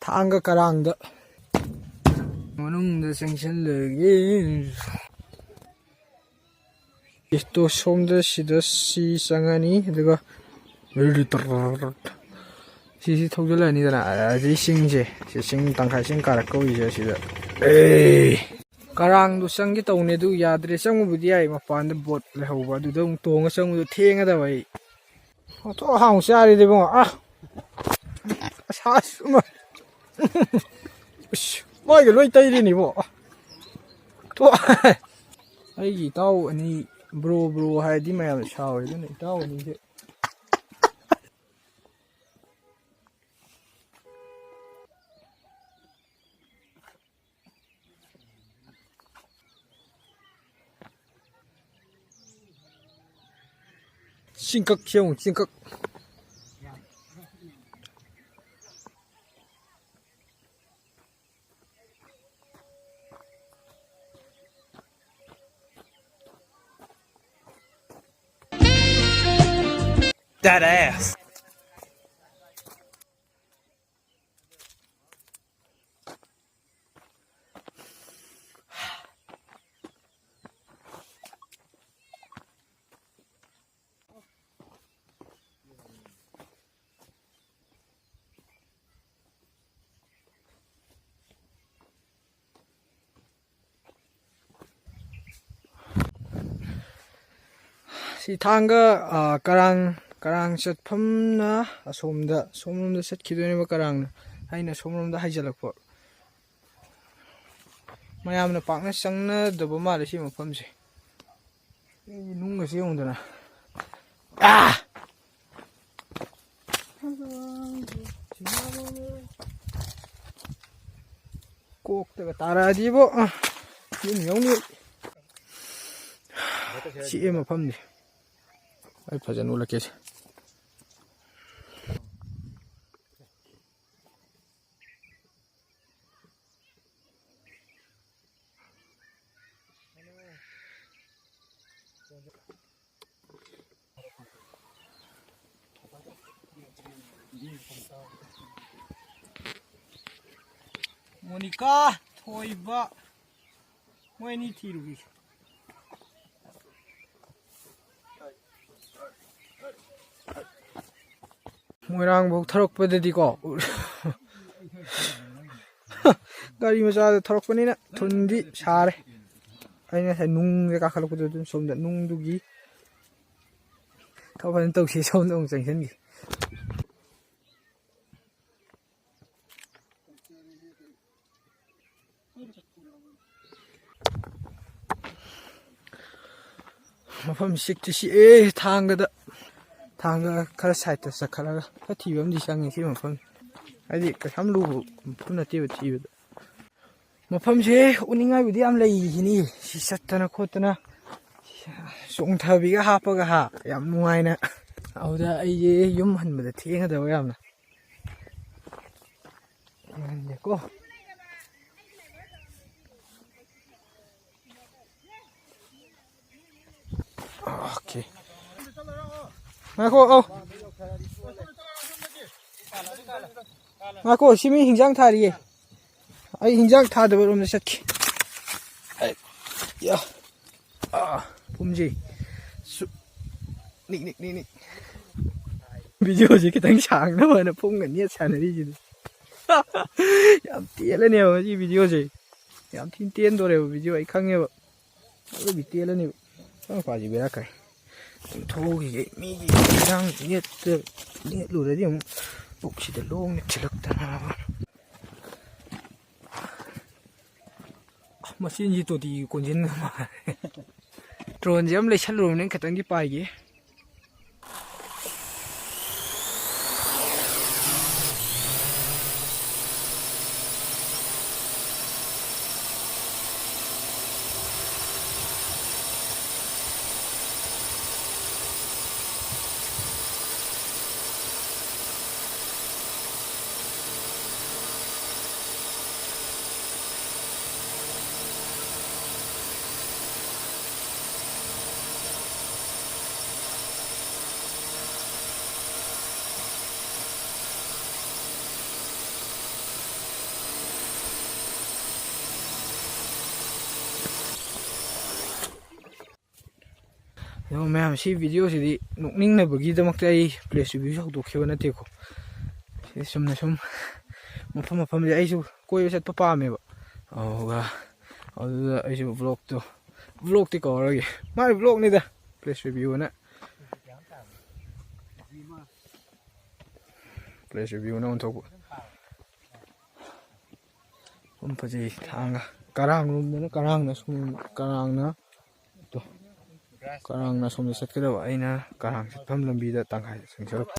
ꯊꯥꯡꯒ ꯀꯔꯥꯡꯗ ꯃꯅꯨꯡꯗ ꯆꯪꯁꯤꯜꯂꯒꯦ ꯏꯁꯇꯣ ꯁꯣꯝꯗ ꯁꯤꯗ ꯁꯤ ꯆꯪꯉꯅꯤ ꯑꯗꯨꯒ ꯁꯤꯁꯤ ꯊꯧꯖꯤꯜꯂꯅꯤꯗꯅ ꯑꯗꯩ ꯆꯤꯡꯁꯦ ꯁꯤ ꯆꯤꯡ ꯇꯪꯈꯥꯏ ꯆꯤꯡ ꯀꯥꯔꯛꯀꯧꯏꯁꯦ ꯁꯤꯗ ꯀꯔꯥꯡꯗꯣ ꯆꯪꯒꯦ ꯇꯧꯅꯦ ꯑꯗꯨ ꯌꯥꯗ꯭ꯔꯦ ꯆꯪꯉꯨꯕꯨꯗꯤ ꯌꯥꯏ ꯃꯄꯥꯟꯗ ꯕꯣꯠ ꯂꯩꯍꯧꯕ ꯑꯗꯨꯗ ꯑꯃꯨꯛ ꯇꯣꯡꯉ ꯆꯪꯕꯗꯣ ꯊꯦꯡꯒꯗꯕ ꯑꯩ ꯑꯣꯊꯣꯛ ꯍꯥꯎ ꯆꯥꯔꯤꯗꯤ ꯏꯕꯨꯡꯉꯣ ꯑꯁ ꯃꯣꯏꯒ ꯂꯣꯏ ꯇꯩꯔꯤꯅꯤꯕꯣ ꯑꯩꯒꯤ ꯏꯇꯥꯎ ꯑꯅꯤ ꯕ꯭ꯔꯣ ꯍꯥꯏꯔꯗꯤ ꯃꯌꯥꯝꯅ ꯁꯥꯎꯋꯦ ꯑꯗꯨꯅ ꯏꯇꯥꯎ ꯑꯅꯤꯁꯦ ꯆꯤꯡꯀꯛ ꯌꯦꯡꯉꯨ ꯆꯤꯡꯀꯛ That ass. ꯁꯤ ꯊꯥꯡꯒ ꯀꯔꯥꯡ ꯆꯠꯐꯝꯅ ꯁꯣꯝꯂꯣꯝꯗ ꯆꯠꯈꯤꯗꯣꯏꯅꯦꯕ ꯀꯔꯥꯡꯅ ꯑꯩꯅ ꯁꯣꯝꯂꯣꯝꯗ ꯍꯥꯏꯖꯤꯜꯂꯛꯄ ꯃꯌꯥꯝꯅ ꯄꯥꯛꯅ ꯆꯪꯅꯗꯕ ꯃꯥꯜꯂꯦ ꯁꯤ ꯃꯐꯝꯁꯦ ꯅꯨꯡꯒꯁꯤ ꯌꯦꯡꯉꯨꯗꯅ ꯀꯣꯛꯇꯒ ꯇꯥꯔꯛꯑꯗꯤꯕꯣ ꯌꯨꯝ ꯌꯧꯅꯤ ꯆꯤꯛꯑꯦ ꯃꯐꯝꯁꯦ ꯑꯩ ꯐꯖꯅ ꯎꯠꯂꯛꯀꯦꯁꯦ ꯃꯣꯅꯤꯀꯥ ꯊꯣꯏꯕ ꯃꯣꯏ ꯑꯅꯤ ꯊꯤꯔꯨꯒꯦ ꯃꯣꯏꯔꯥꯡꯐꯧ ꯊꯧꯔꯛꯄꯗꯗꯤꯀꯣ ꯒꯥꯔꯤ ꯃꯆꯥꯗ ꯊꯧꯔꯛꯄꯅꯤꯅ ꯊꯨꯟꯗꯤ ꯁꯥꯔꯦ ꯑꯩꯅ ꯉꯁꯥꯏ ꯅꯨꯡꯗ ꯀꯥꯈꯠꯂꯛꯄꯗ ꯑꯗꯨꯝ ꯁꯣꯝꯗ ꯅꯨꯡꯗꯨꯒꯤ ꯊꯕꯛ ꯐꯖꯅ ꯇꯧꯁꯤ ꯁꯣꯝꯗ ꯑꯃꯨꯛ ꯆꯪꯁꯤꯟꯈꯤ ꯃꯐꯝ ꯆꯤꯛꯇꯤ ꯆꯤꯛꯑꯦ ꯊꯥꯡꯒ ꯈꯔ ꯁꯥꯏꯠꯇ ꯆꯠꯈꯠꯂꯒ ꯈꯔ ꯊꯤꯕ ꯑꯃꯗꯤ ꯆꯪꯉꯤ ꯁꯤ ꯃꯐꯝ ꯍꯥꯏꯗꯤ ꯀꯩꯁꯥꯝ ꯂꯨꯕ ꯃꯐꯝ ꯅꯠꯇꯦꯕ ꯊꯤꯕꯗ ꯃꯐꯝꯁꯦ ꯎꯅꯤꯡꯉꯥꯏꯕꯨꯗꯤ ꯌꯥꯝ ꯂꯩꯁꯤꯅꯤ ꯁꯤ ꯆꯠꯇꯅ ꯈꯣꯠꯇꯅ ꯆꯣꯡꯊꯕꯤꯒ ꯍꯥꯞꯄꯒ ꯌꯥꯝ ꯅꯨꯡꯉꯥꯏꯅ ꯑꯗꯨꯗ ꯑꯩꯁꯦ ꯌꯨꯝ ꯍꯟꯕꯗ ꯊꯦꯡꯒꯗꯕ ꯌꯥꯝꯅ ꯊꯦꯡꯍꯟꯒꯦꯀꯣ ꯑꯣꯀꯦ ꯉꯥꯏꯈꯣ ꯉꯥꯏꯈꯣ ꯁꯤ ꯃꯤ ꯍꯤꯟꯖꯥꯡ ꯊꯥꯔꯤꯌꯦ ꯑꯩ ꯍꯤꯟꯖꯥꯡ ꯊꯥꯗꯕ ꯔꯣꯝꯗ ꯆꯠꯈꯤ ꯐꯨꯝꯖꯤ ꯅꯤꯛ ꯚꯤꯗꯤꯑꯣꯁꯦ ꯈꯤꯇꯪ ꯁꯥꯡꯅꯕꯅ ꯐꯨꯝꯒ ꯅꯦꯠ ꯁꯥꯟꯅꯔꯤꯁꯤꯗꯤ ꯌꯥꯝ ꯇꯦꯜꯂꯅꯦꯕ ꯃꯁꯤ ꯚꯤꯗꯤꯑꯣꯁꯦ ꯌꯥꯝ ꯊꯤꯅ ꯇꯦꯟꯗꯣꯔꯦꯕ ꯚꯤꯗꯤꯑꯣ ꯑꯩ ꯈꯪꯉꯦꯕ ꯑꯗꯨꯗꯤ ꯇꯦꯜꯂꯅꯦꯕ ꯃꯄꯥꯁꯤ ꯕꯦꯔꯥ ꯀꯥꯏ ꯑꯗꯨꯝ ꯊꯣꯛꯈꯤꯒꯦ ꯃꯤꯒꯤ ꯍꯤꯟꯖꯥꯡ ꯅꯦꯠꯂꯨꯔꯗꯤ ꯑꯃꯨꯛ ꯄꯨꯛꯁꯤꯗ ꯂꯣꯡꯅ ꯊꯤꯜꯂꯛꯇꯅ ꯃꯆꯤꯟꯁꯤ ꯇꯣꯇꯤꯒꯤ ꯀꯣꯟꯁꯤꯟꯒ ꯃꯥꯜꯂꯦ ꯗ꯭ꯔꯣꯟꯁꯦ ꯑꯃ ꯂꯩꯁꯜꯂꯨꯔꯕꯅꯤꯅ ꯈꯤꯇꯪꯗꯤ ꯄꯥꯏꯒꯦ ꯑꯗꯣ ꯃꯌꯥꯝ ꯁꯤ ꯚꯤꯗꯤꯑꯣꯁꯤꯗꯤ ꯅꯣꯛꯅꯤꯡꯅꯕꯒꯤꯗꯃꯛꯇ ꯑꯩ ꯄ꯭ꯂꯦꯁ ꯔꯤꯚ꯭ꯌꯨ ꯍꯧꯗꯣꯛꯈꯤꯕ ꯅꯠꯇꯦꯀꯣ ꯁꯤ ꯆꯨꯝꯅ ꯁꯨꯝ ꯃꯐꯝꯁꯦ ꯑꯩꯁꯨ ꯀꯣꯏꯕ ꯆꯠꯄ ꯄꯥꯝꯃꯦꯕ ꯑꯗꯨꯗ ꯑꯩꯁꯨ ꯚ꯭ꯂꯣꯛꯇꯤ ꯀꯧꯔꯒꯦ ꯃꯥꯒꯤ ꯚ꯭ꯂꯣꯛꯅꯤꯗ ꯄ꯭ꯂꯦꯁ ꯔꯤꯚ꯭ꯌꯨꯅ ꯑꯣꯟꯊꯣꯛꯄ ꯁꯨꯝ ꯐꯖꯩ ꯊꯥꯡꯒ ꯀꯔꯥꯡꯂꯣꯝꯗꯅ ꯀꯔꯥꯡꯅ ꯁꯣꯝꯗ ꯆꯠꯀꯗꯕ ꯑꯩꯅ ꯀꯔꯥꯡ ꯆꯠꯐꯝ ꯂꯝꯕꯤꯗ ꯇꯪꯈꯥꯏꯗ ꯆꯪꯁꯤꯜꯂꯛꯄ